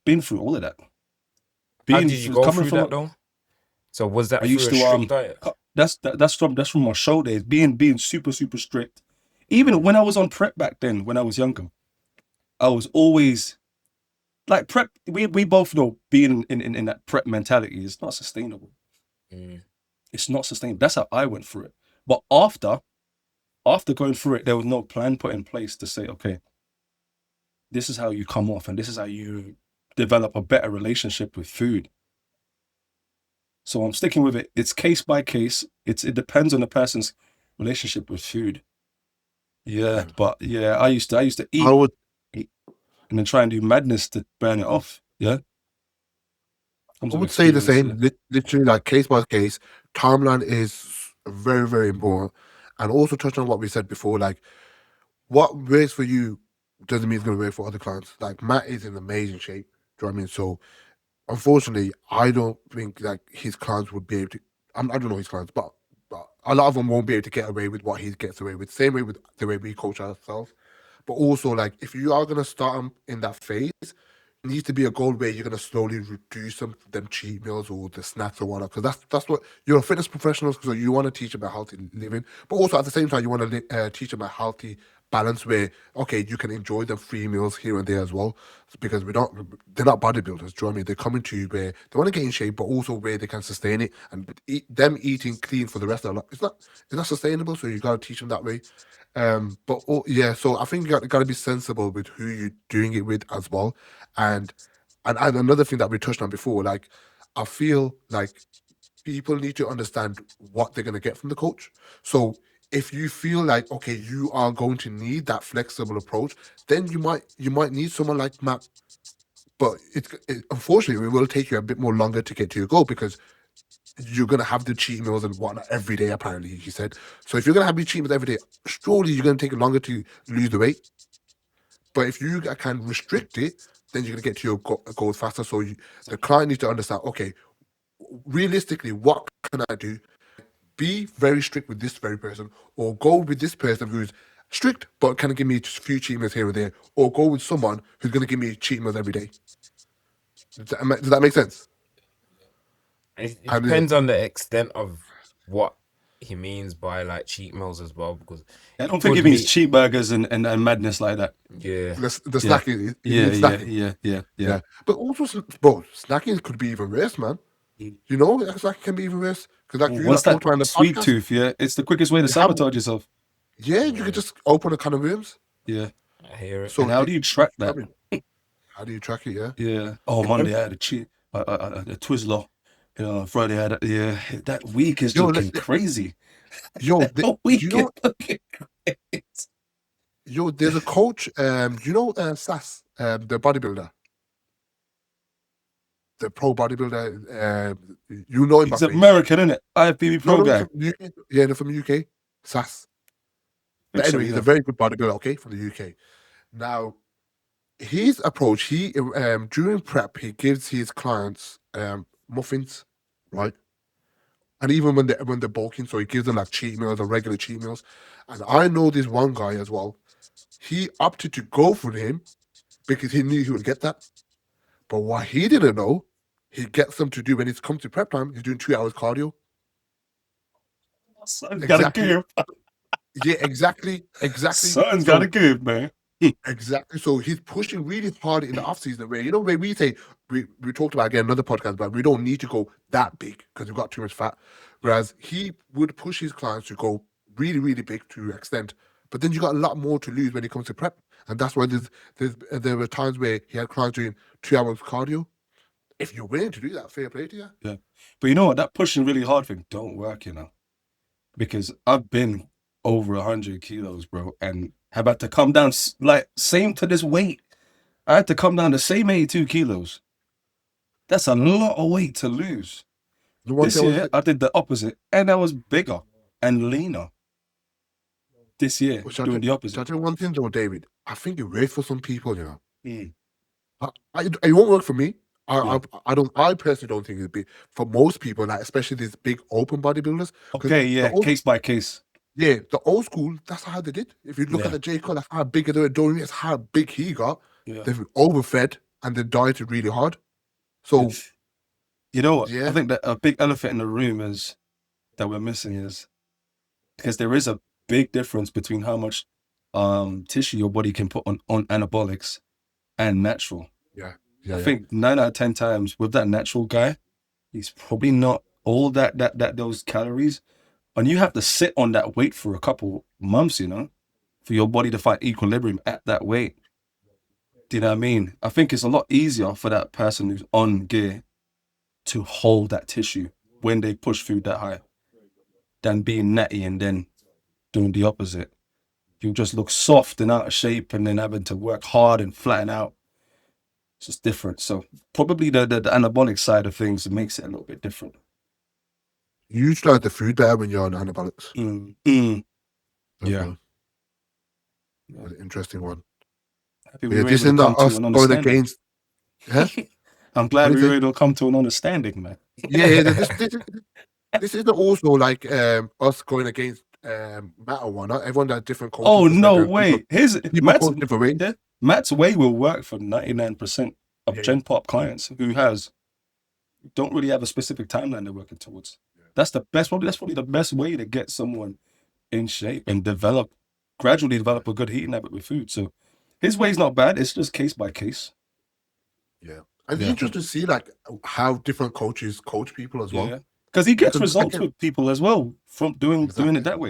Been through all of that. How Being did you go coming through from that though? So was I that through used a to strict diet? that's from my show days. Being super super strict. Even when I was on prep back then, when I was younger, I was always like prep. We both know being in that prep mentality is not sustainable. Mm. It's not sustainable. That's how I went through it. But after going through it, there was no plan put in place to say, okay, this is how you come off and this is how you develop a better relationship with food. So I'm sticking with it. It's case by case. It depends on the person's relationship with food. Yeah, yeah. but yeah, I used to I would eat and then try and do madness to burn it off. Yeah, comes I with would say the experience. same. Yeah, Literally, like case by case, timeline is very, very important. And also touch on what we said before, like what works for you doesn't mean it's going to work for other clients. Like Matt is in amazing shape. Do you know what I mean? So unfortunately, I don't think like his clients would be able to. I don't know his clients, but a lot of them won't be able to get away with what he gets away with. Same way with the way we coach ourselves. But also, like if you are going to start him in that phase, it needs to be a goal where you're going to slowly reduce them cheat meals or the snacks or whatnot. Because that's what you're a fitness professional, so you want to teach about healthy living, but also at the same time you want to teach them a healthy balance where okay you can enjoy them free meals here and there as well. Because they're not bodybuilders. Do you know what I mean? They're coming to you where they want to get in shape, but also where they can sustain it. And them eating clean for the rest of their life, it's not sustainable. So you got to teach them that way. But yeah, so I think you got to be sensible with who you're doing it with as well, and and another thing that we touched on before, like I feel like people need to understand what they're going to get from the coach. So if you feel like okay, you are going to need that flexible approach, then you might need someone like Matt. But unfortunately, it will take you a bit more longer to get to your goal because you're gonna have the cheat meals and whatnot every day. Apparently, he said. So if you're gonna have your cheat meals every day, surely you're gonna take longer to lose the weight. But if you can restrict it, then you're gonna get to your goals faster. So the client needs to understand. Okay, realistically, what can I do? Be very strict with this very person, or go with this person who's strict but can give me a few cheat meals here or there, or go with someone who's gonna give me cheat meals every day. Does that make sense? It And depends on the extent of what he means by like cheat meals as well, because I don't think he means cheeseburgers and madness like that. yeah, the snacking, Yeah. But also, bro, snacking could be even worse, man. You know, snacking can be even worse because, like, you Once talked about in that the sweet podcast, tooth, yeah, it's the quickest way to sabotage yourself. Yeah, you could just open a can of worms. Yeah. I hear it. So And how do you track that? How do you track it? Yeah. Yeah. Oh, Monday I had a Twizzler. Friday I had that week is looking crazy. That week is looking crazy. There's a coach, Sass, the bodybuilder, the pro bodybuilder, you know him. He's American, isn't it? IFBB pro guy. They're from UK, Sass. But anyway, he's a very good bodybuilder, okay, from the UK. Now, his approach, during prep, he gives his clients muffins, right? And even when they're bulking, so he gives them like cheat meals or regular cheat meals. And I know this one guy as well. He opted to go for him because he knew he would get that. But what he didn't know, he gets them to do when it's come to prep time, he's doing 2 hours cardio. Something's gotta give. Yeah, exactly. Something's gotta give, man. Exactly. So he's pushing really hard in the off season where, where we say, we talked about again another podcast, but we don't need to go that big because we've got too much fat. Whereas he would push his clients to go really, really big to extent. But then you got a lot more to lose when it comes to prep. And that's why there were times where he had clients doing 2 hours cardio. If you're willing to do that, fair play to you. Yeah. But you know what? That pushing really hard thing don't work, because I've been over 100 kilos, bro, and have had to come down like same to this weight. I had to come down the same 82 kilos. That's a lot of weight to lose. This year, I did the opposite, and I was bigger and leaner. This year, doing the opposite. I'll tell you one thing though, David. I think it works for some people, It won't work for me. I personally don't think it'd be for most people, like especially these big open bodybuilders. Okay, yeah, case by case. Yeah, the old school, that's how they did. If you look at the J. Cole, that's how big they were doing it, that's how big he got. Yeah. They've overfed and they dieted really hard. So, you know what? I think that a big elephant in the room is that we're missing is because there is a big difference between how much tissue your body can put on anabolics and natural. I think 9 out of 10 times with that natural guy, he's probably not all that those calories. And you have to sit on that weight for a couple months, for your body to find equilibrium at that weight. Do you know what I mean? I think it's a lot easier for that person who's on gear to hold that tissue when they push food that high than being natty and then doing the opposite. You just look soft and out of shape and then having to work hard and flatten out. It's just different. So probably the anabolic side of things makes it a little bit different. You usually like the food better when you're on anabolics. Yeah. That's an interesting one. This is not us going against. Huh? I'm glad we were able to come to an understanding, man. Yeah, this isn't also like us going against Matt or whatnot. Everyone has different cultures. Oh, no way. Matt's way will work for 99% of Gen Pop clients who don't really have a specific timeline they're working towards. That's probably the best way to get someone in shape and gradually develop a good eating habit with food. So his way's not bad. It's just case by case. Yeah. And it's interesting to see like how different coaches coach people as well. Because he gets results with people as well from doing it that way.